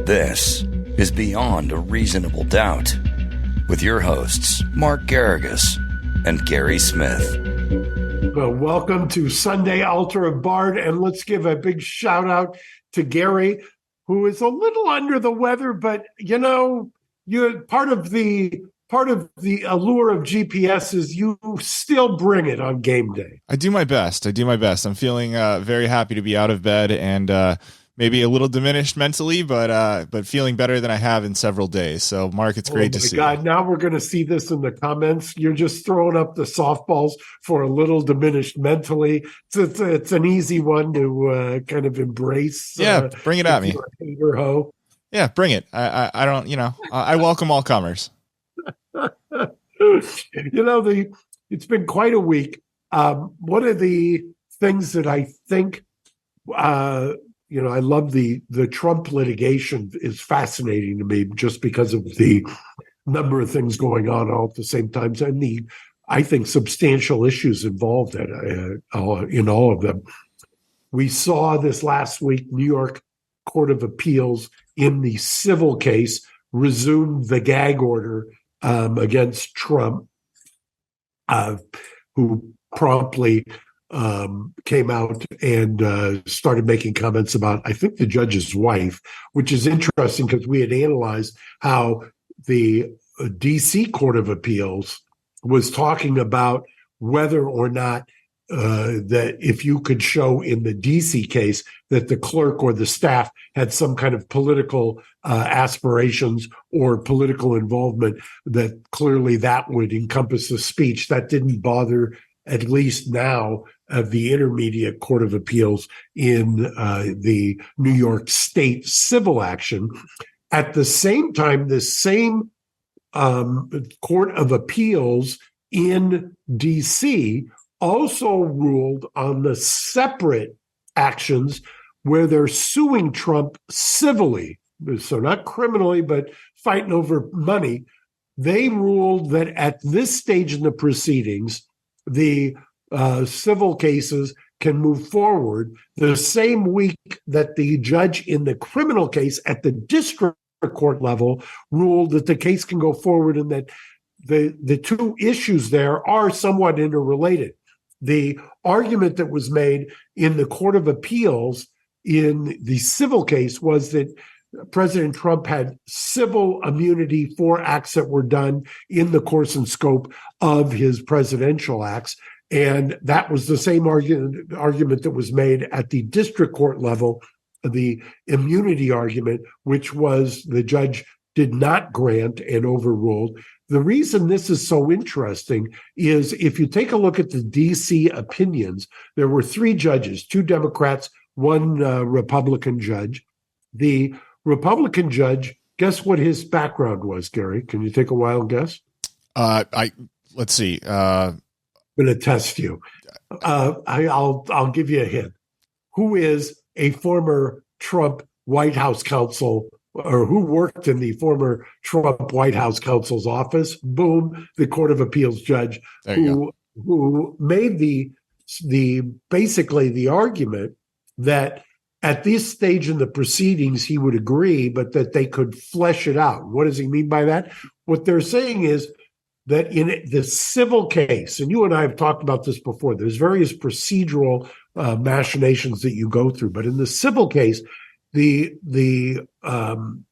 This is Beyond a Reasonable Doubt with your hosts, Mark Garrigus and Gary Smith. Well, welcome to Sunday Altar of Bard, and let's give a big shout out to Gary, who is a little under the weather, but you're part of the allure of GPS is you still bring it on game day. I do my best. I'm feeling very happy to be out of bed and maybe a little diminished mentally, but feeling better than I have in several days. So, Mark, it's great to see you. Now we're going to see this in the comments. You're just throwing up the softballs for a little diminished mentally. It's an easy one to kind of embrace. Yeah, bring it at me. Hater ho. Yeah, bring it. I don't, I welcome all comers. It's been quite a week. One of the things that I think, I love the Trump litigation is fascinating to me just because of the number of things going on all at the same time. And I think, substantial issues involved in all of them. We saw this last week, New York Court of Appeals in the civil case resumed the gag order against Trump, who promptly came out and started making comments about, I think, the judge's wife, which is interesting because we had analyzed how the D.C. Court of Appeals was talking about whether or not that if you could show in the D.C. case that the clerk or the staff had some kind of political aspirations or political involvement, that clearly that would encompass the speech. That didn't bother, at least now, of the Intermediate Court of Appeals in the New York State civil action. At the same time, the same Court of Appeals in D.C. also ruled on the separate actions where they're suing Trump civilly, so not criminally, but fighting over money. They ruled that at this stage in the proceedings, the civil cases can move forward the same week that the judge in the criminal case at the district court level ruled that the case can go forward, and that the two issues there are somewhat interrelated. The argument that was made in the Court of Appeals in the civil case was that President Trump had civil immunity for acts that were done in the course and scope of his presidential acts. And that was the same argument that was made at the district court level, the immunity argument, which was the judge did not grant and overruled. The reason this is so interesting is if you take a look at the D.C. opinions, there were three judges, two Democrats, one Republican judge. The Republican judge, guess what his background was, Gary? Can you take a wild guess? Let's see. I'm going to test you. I'll give you a hint. Who is a former Trump White House counsel, or who worked in the former Trump White House counsel's office? Boom, the Court of Appeals judge who made the basically the argument that at this stage in the proceedings he would agree, but that they could flesh it out. What does he mean by that? What they're saying is that in the civil case, and you and I have talked about this before, there's various procedural machinations that you go through, but in the civil case, the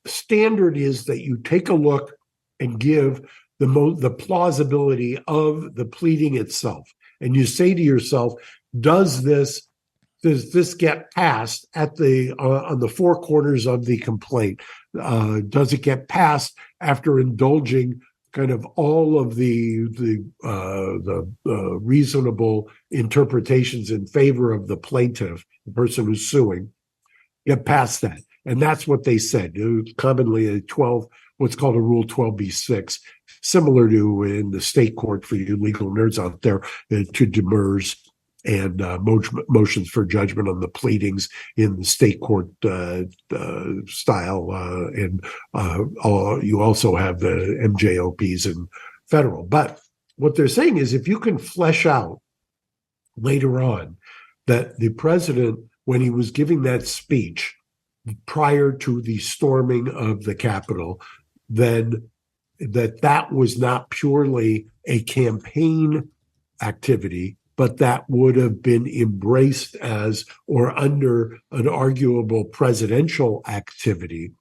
standard is that you take a look and give the plausibility of the pleading itself, and you say to yourself, does this get passed at on the four corners of the complaint? Does it get passed after indulging kind of all of the reasonable interpretations in favor of the plaintiff, the person who's suing? Get past that. And that's what they said. Commonly what's called a Rule 12b-6, similar to in the state court for you legal nerds out there, to demurs and motions for judgment on the pleadings in the state court style. And you also have the MJOPs in federal. But what they're saying is if you can flesh out later on that the president, when he was giving that speech, prior to the storming of the Capitol, then that was not purely a campaign activity, but that would have been embraced as or under an arguable presidential activity,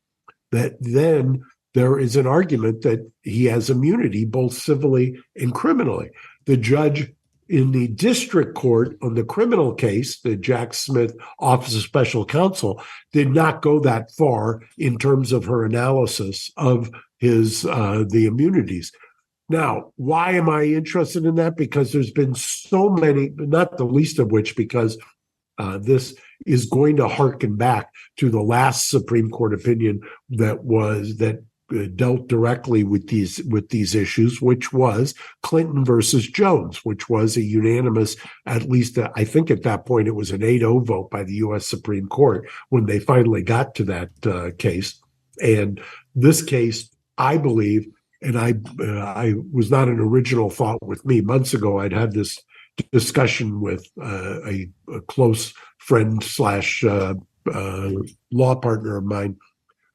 that then there is an argument that he has immunity both civilly and criminally. The judge in the district court on the criminal case, the Jack Smith Office of Special Counsel, did not go that far in terms of her analysis of his the immunities. Now, why am I interested in that? Because there's been so many, not the least of which because this is going to harken back to the last Supreme Court opinion that dealt directly with these issues, which was Clinton versus Jones, which was a unanimous, at least I think at that point it was an 8-0 vote by the U.S. Supreme Court when they finally got to that case. And this case, I believe, and I was not an original thought with me. Months ago, I'd had this discussion with a close friend slash law partner of mine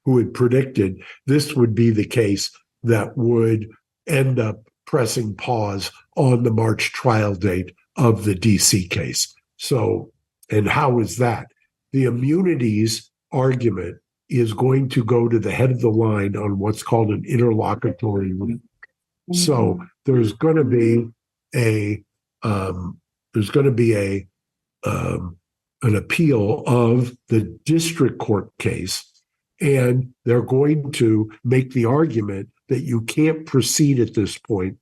who had predicted this would be the case that would end up pressing pause on the March trial date of the DC case. So, and how is that? The immunities argument is going to go to the head of the line on what's called an interlocutory rule. Mm-hmm. So there's going to be an appeal of the district court case, and they're going to make the argument that you can't proceed at this point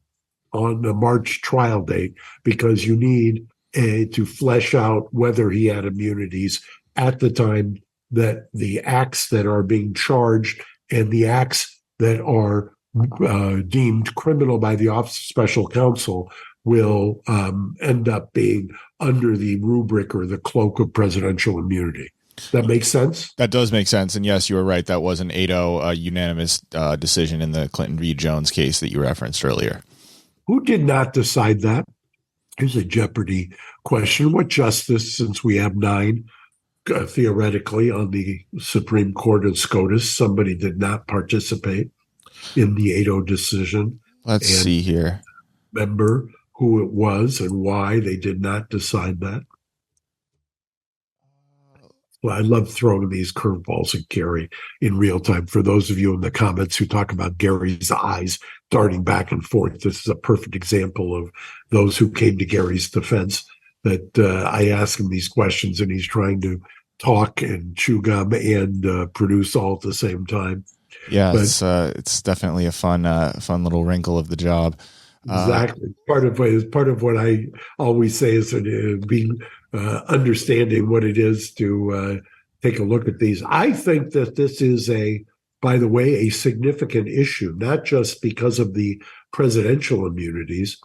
on the March trial date because you need to flesh out whether he had immunities at the time that the acts that are being charged and the acts that are deemed criminal by the Office of Special Counsel will end up being under the rubric or the cloak of presidential immunity. That makes sense? That does make sense. And yes, you were right. That was an 8-0 unanimous decision in the Clinton v. Jones case that you referenced earlier. Who did not decide that? Here's a Jeopardy question. What justice, since we have 9, theoretically on the Supreme Court of SCOTUS, somebody did not participate in the 8-0 decision? Let's see here. Remember who it was and why they did not decide that? Well, I love throwing these curveballs at Gary in real time. For those of you in the comments who talk about Gary's eyes darting back and forth, this is a perfect example of those who came to Gary's defense, that I ask him these questions and he's trying to talk and chew gum and produce all at the same time. Yeah, but it's definitely a fun little wrinkle of the job. Exactly. Part of what I always say is being understanding what it is to take a look at these. I think that this is by the way, a significant issue, not just because of the presidential immunities,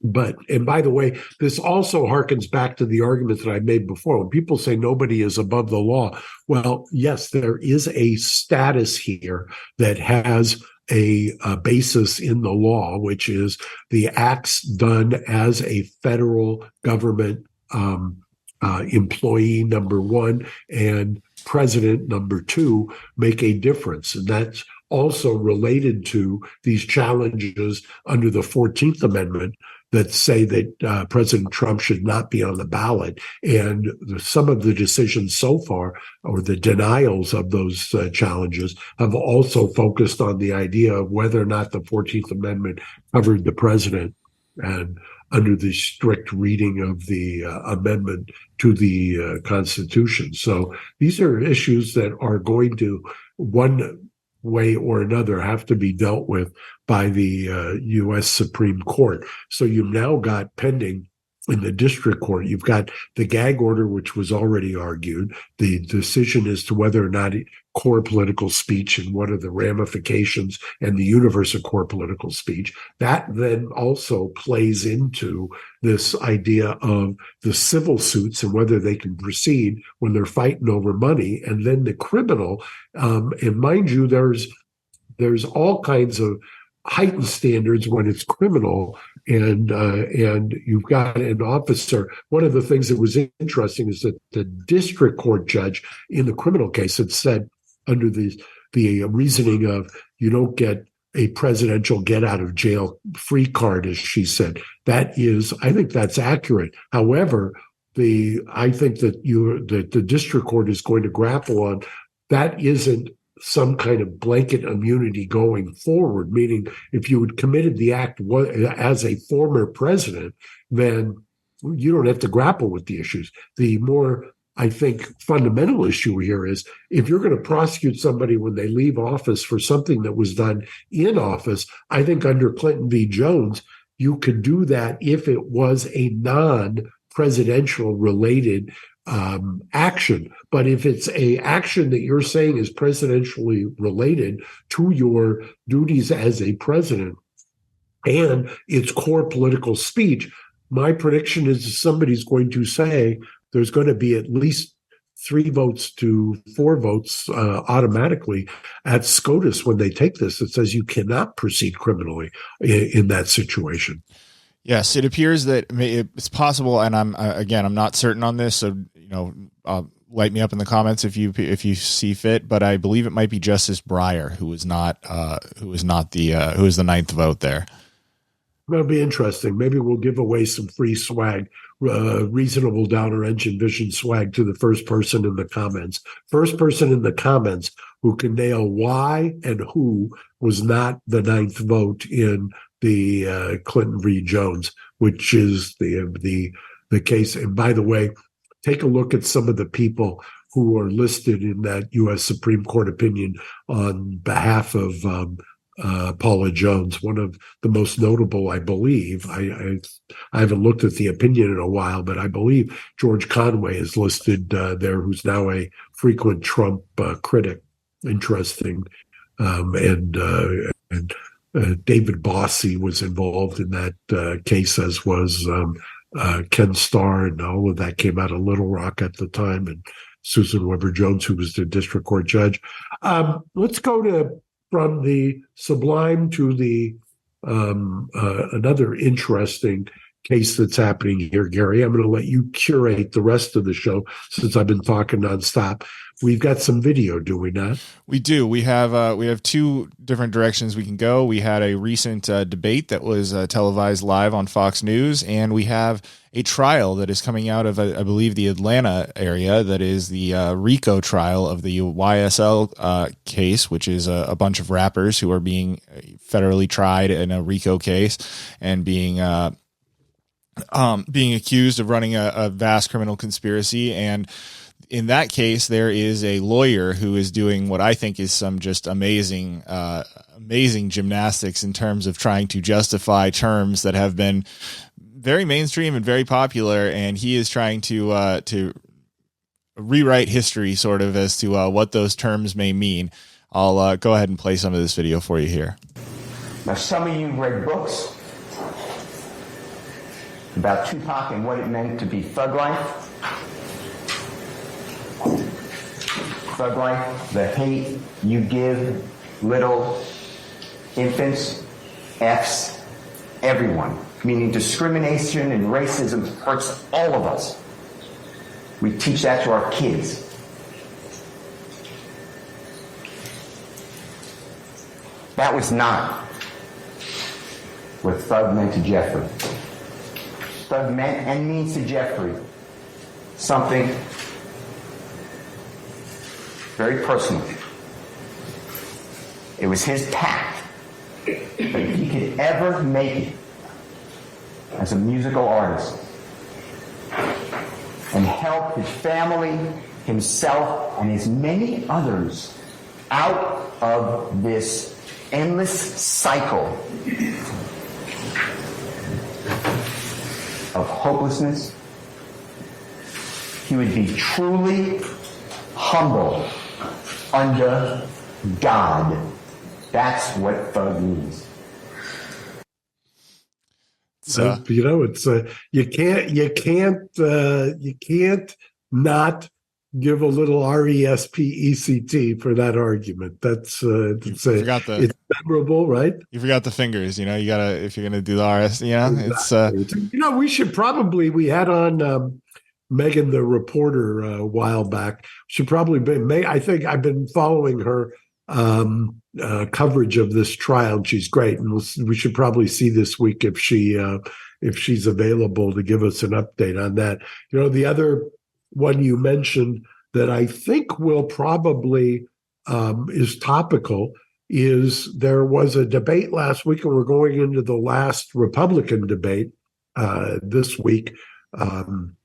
and by the way, this also harkens back to the argument that I made before. When people say nobody is above the law, well, yes, there is a status here that has a basis in the law, which is the acts done as a federal government employee, number one, and president, number two, make a difference. And that's also related to these challenges under the 14th Amendment that say that President Trump should not be on the ballot. And some of the decisions so far, or the denials of those challenges, have also focused on the idea of whether or not the 14th Amendment covered the president, and under the strict reading of the amendment to the Constitution. So these are issues that are going to, one way or another, have to be dealt with by the U.S. Supreme Court. So you've now got pending in the district court, you've got the gag order, which was already argued, the decision as to whether or not core political speech and what are the ramifications and the universe of core political speech. That then also plays into this idea of the civil suits and whether they can proceed when they're fighting over money, and then the criminal. And mind you, there's all kinds of heightened standards when it's criminal and you've got an officer. One of the things that was interesting is that the district court judge in the criminal case had said, under the reasoning of you don't get a presidential get out of jail free card, as she said. I think that's accurate. However, I think that the district court is going to grapple on that isn't some kind of blanket immunity going forward, meaning if you had committed the act as a former president, then you don't have to grapple with the issues. The more, I think, fundamental issue here is if you're going to prosecute somebody when they leave office for something that was done in office, I think under Clinton v. Jones, you could do that if it was a non-presidential related action. But if it's a action that you're saying is presidentially related to your duties as a president and it's core political speech, my prediction is somebody's going to say there's going to be at least 3 votes to 4 votes automatically at SCOTUS when they take this. It says you cannot proceed criminally in that situation. Yes, it appears that it's possible, and I'm not certain on this, so light me up in the comments if you see fit. But I believe it might be Justice Breyer who is the ninth vote there. That'll be interesting. Maybe we'll give away some free swag, reasonable Downer Engine Vision swag to the first person in the comments. First person in the comments who can nail why and who was not the 9th vote in the Clinton v. Jones, which is the case. And by the way, take a look at some of the people who are listed in that U.S. Supreme Court opinion on behalf of Paula Jones. One of the most notable, I believe, I haven't looked at the opinion in a while, but I believe George Conway is listed there, who's now a frequent Trump critic. Interesting. And David Bossie was involved in that case, as was Ken Starr, and all of that came out of Little Rock at the time, and Susan Weber Jones, who was the district court judge. Let's go from the sublime to the another interesting case that's happening here, Gary. I'm going to let you curate the rest of the show since I've been talking nonstop. We've got some video, do we not? We do. We have 2 different directions we can go. We had a recent debate that was televised live on Fox News, and we have a trial that is coming out of, I believe, the Atlanta area. That is the RICO trial of the YSL case, which is a bunch of rappers who are being federally tried in a RICO case and being accused of running a vast criminal conspiracy. And in that case, there is a lawyer who is doing what I think is some just amazing gymnastics in terms of trying to justify terms that have been very mainstream and very popular. And he is trying to rewrite history sort of as to what those terms may mean. I'll go ahead and play some of this video for you here. Now, some of you read books about Tupac and what it meant to be thug life. Thug life, the hate you give little infants, F's, everyone. Meaning discrimination and racism hurts all of us. We teach that to our kids. That was not what thug meant to Jeffrey. Thug meant and means to Jeffrey something very personal. It was his path. But if he could ever make it as a musical artist and help his family, himself, and as many others out of this endless cycle of hopelessness, he would be truly humble under God. That's what thug means. So it's you can't not give a little RESPECT for that argument. That's it's memorable, right? You forgot the fingers. You gotta, if you're gonna do the RS. Exactly. We should probably, we had on Megan the reporter a while back. Should probably be. I think I've been following her coverage of this trial, and she's great. And we should probably see this week if she's available to give us an update on that. The other one you mentioned that I think will probably is topical is there was a debate last week, and we're going into the last Republican debate this week on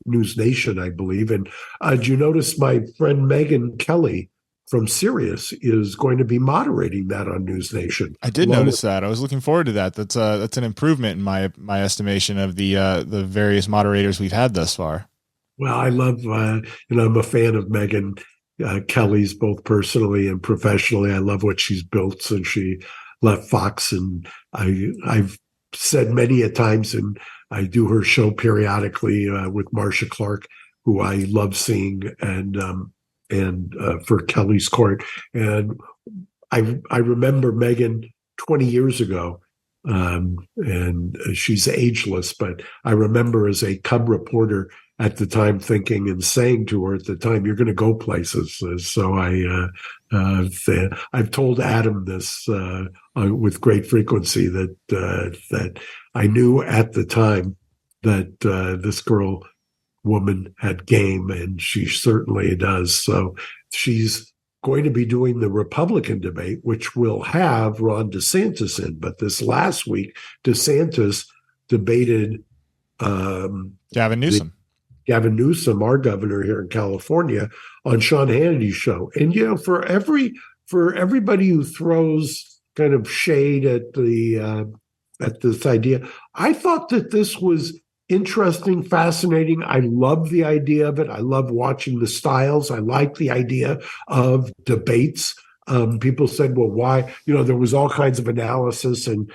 News Nation, I believe. And did you notice my friend Megyn Kelly from Sirius is going to be moderating that on News Nation? I did notice that. I was looking forward to that. That's an improvement in my estimation of the various moderators we've had thus far. Well, I love, I'm a fan of Megyn Kelly's, both personally and professionally. I love what she's built since she left Fox, and I've said many a times, and I do her show periodically with Marcia Clark, who I love seeing, and for Kelly's Court. And I remember Megyn 20 years ago, and she's ageless, but I remember as a cub reporter at the time thinking and saying to her at the time, "You're going to go places." So I've told Adam this with great frequency that I knew at the time that this woman had game, and she certainly does. So she's going to be doing the Republican debate, which will have Ron DeSantis in. But this last week, DeSantis debated Gavin Newsom, our governor here in California, on Sean Hannity's show. And for everybody who throws kind of shade at this idea, I thought that this was interesting, fascinating. I love the idea of it. I love watching the styles. I like the idea of debates. People said, well, why? There was all kinds of analysis and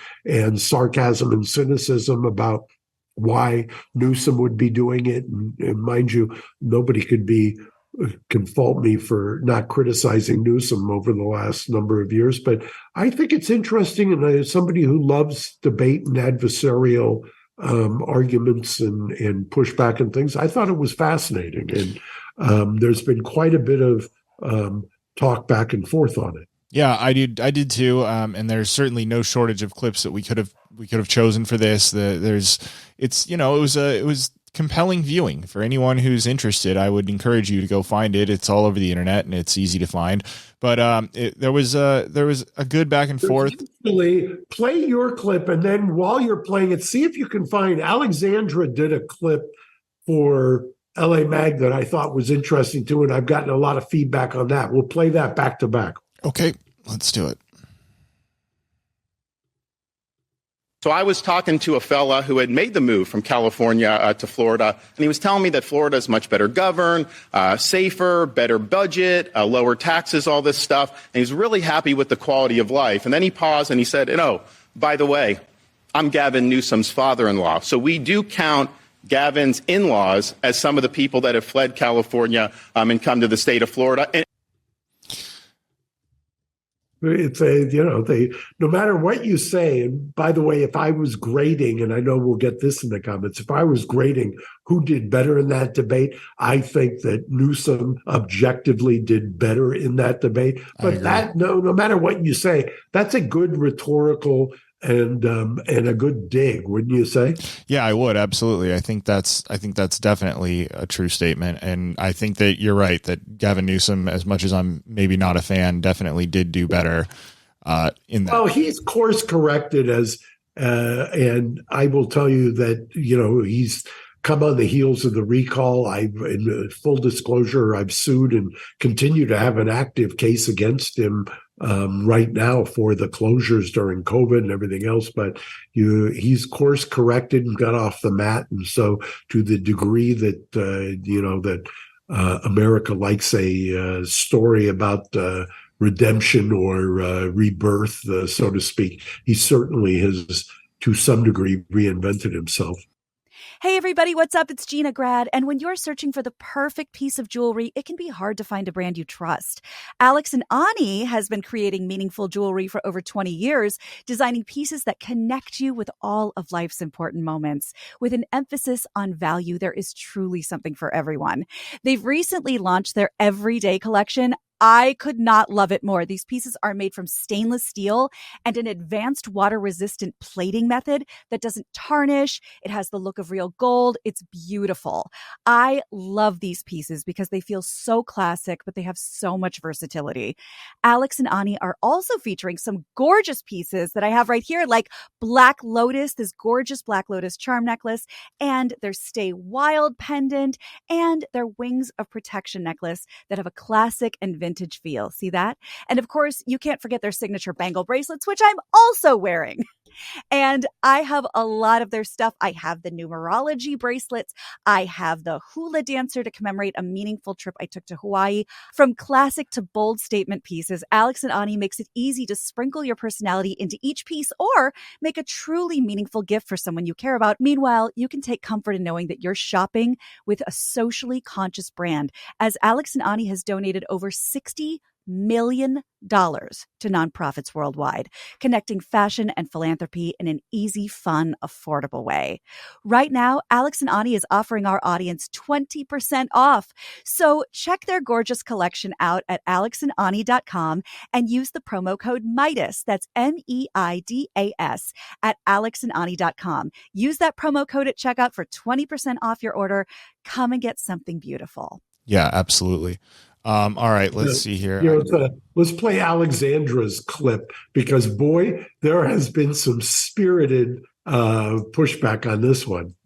sarcasm and cynicism about why Newsom would be doing it. And mind you, nobody can fault me for not criticizing Newsom over the last number of years. But I think it's interesting. And as somebody who loves debate and adversarial arguments and pushback and things, I thought it was fascinating. And there's been quite a bit of talk back and forth on it. Yeah, I did too. And there's certainly no shortage of clips that we could have chosen for this. It was compelling viewing for anyone who's interested. I would encourage you to go find it. It's all over the internet and it's easy to find. But there was a good back and forth. Play your clip, and then while you're playing it, see if you can find. Alexandra did a clip for LA Mag that I thought was interesting too, and I've gotten a lot of feedback on that. We'll play that back to back. Okay, let's do it. So I was talking to a fella who had made the move from California to Florida, and he was telling me that Florida is much better governed, safer, better budget, lower taxes, all this stuff. And he's really happy with the quality of life. And then he paused and he said, by the way, I'm Gavin Newsom's father-in-law. So we do count Gavin's in-laws as some of the people that have fled California and come to the state of Florida. It's no matter what you say. And by the way, if I was grading, and I know we'll get this in the comments, if I was grading who did better in that debate, I think that Newsom objectively did better in that debate. But no matter what you say, that's a good rhetorical and a good dig, wouldn't you say? Yeah, I would, absolutely. I think that's definitely a true statement, and I think that you're right that Gavin Newsom, as much as I'm maybe not a fan, definitely did do better in that. Well, he's course corrected and I will tell you that he's come on the heels of the recall. In full disclosure, I've sued and continue to have an active case against him right now for the closures during COVID and everything else. But he's course corrected and got off the mat. And so to the degree that, America likes a story about redemption or rebirth, so to speak, he certainly has, to some degree, reinvented himself. Hey everybody, what's up? It's Gina Grad. And when you're searching for the perfect piece of jewelry, it can be hard to find a brand you trust. Alex and Ani has been creating meaningful jewelry for over 20 years, designing pieces that connect you with all of life's important moments. With an emphasis on value, there is truly something for everyone. They've recently launched their Everyday collection. I could not love it more. These pieces are made from stainless steel and an advanced water-resistant plating method that doesn't tarnish. It has the look of real gold. It's beautiful. I love these pieces because they feel so classic, but they have so much versatility. Alex and Ani are also featuring some gorgeous pieces that I have right here, like Black Lotus, this gorgeous Black Lotus charm necklace, and their Stay Wild pendant, and their Wings of Protection necklace that have a classic and vintage feel. See that? And of course, you can't forget their signature bangle bracelets, which I'm also wearing. And I have a lot of their stuff. I have the numerology bracelets. I have the hula dancer to commemorate a meaningful trip I took to Hawaii. From classic to bold statement pieces, Alex and Ani makes it easy to sprinkle your personality into each piece or make a truly meaningful gift for someone you care about. Meanwhile, you can take comfort in knowing that you're shopping with a socially conscious brand, as Alex and Ani has donated over $60 million to nonprofits worldwide, connecting fashion and philanthropy in an easy, fun, affordable way. Right now, Alex and Ani is offering our audience 20% off. So check their gorgeous collection out at alexandani.com and use the promo code MIDAS, that's MEIDAS, at alexandani.com. Use that promo code at checkout for 20% off your order. Come and get something beautiful. Yeah, absolutely. All right, let's see here. Let's play Alexandra's clip, because boy, there has been some spirited pushback on this one.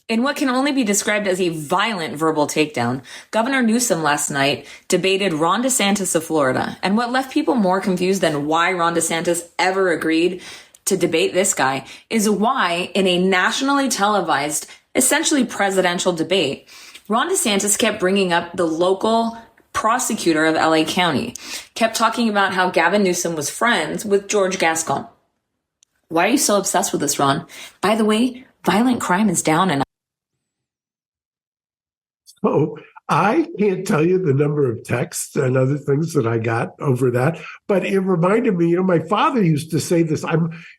In what can only be described as a violent verbal takedown, Governor Newsom last night debated Ron DeSantis of Florida. And what left people more confused than why Ron DeSantis ever agreed to debate this guy is why, in a nationally televised, essentially presidential debate, Ron DeSantis kept bringing up the local prosecutor of LA County, kept talking about how Gavin Newsom was friends with George Gascon. Why are you so obsessed with this, Ron? By the way, violent crime is down and So I can't tell you the number of texts and other things that I got over that, but it reminded me, my father used to say this.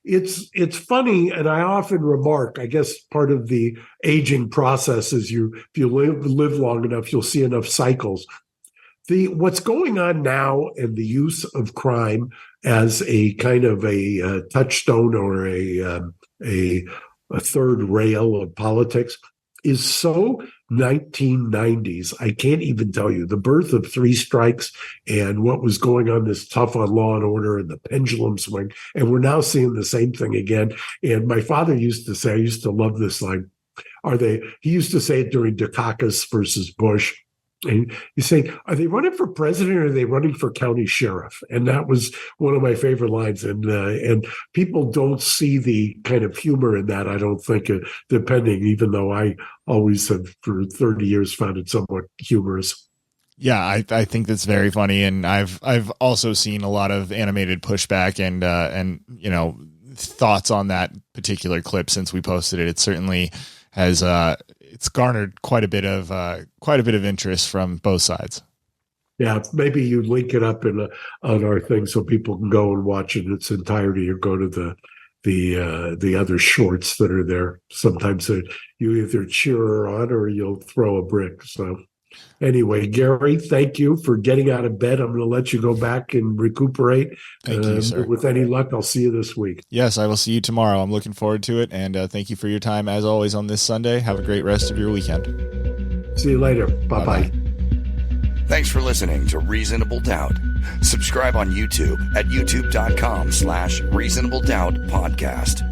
It's funny, and I often remark, I guess part of the aging process is if you live long enough, you'll see enough cycles. What's going on now in the use of crime as a kind of a touchstone or a third rail of politics is so 1990s. I can't even tell you. The birth of three strikes and what was going on, this tough on law and order and the pendulum swing. And we're now seeing the same thing again. And my father used to say, I used to love this line. He used to say it during Dukakis versus Bush. And you say, are they running for president or are they running for county sheriff? And that was one of my favorite lines. And people don't see the kind of humor in that, I don't think, depending, even though I always have for 30 years found it somewhat humorous. Yeah, I think that's very funny. And I've also seen a lot of animated pushback and thoughts on that particular clip since we posted it. It certainly has it's garnered quite a bit of interest from both sides. Yeah, maybe you link it up on our thing so people can go and watch it in its entirety, or go to the other shorts that are there. Sometimes you either cheer her on or you'll throw a brick. So anyway, Gary, thank you for getting out of bed. I'm going to let you go back and recuperate. Thank you, sir. With any luck, I'll see you this week. Yes, I will see you tomorrow. I'm looking forward to it. And thank you for your time, as always, on this Sunday. Have a great rest of your weekend. See you later. Bye-bye. Thanks for listening to Reasonable Doubt. Subscribe on YouTube at youtube.com/Reasonable Doubt Podcast.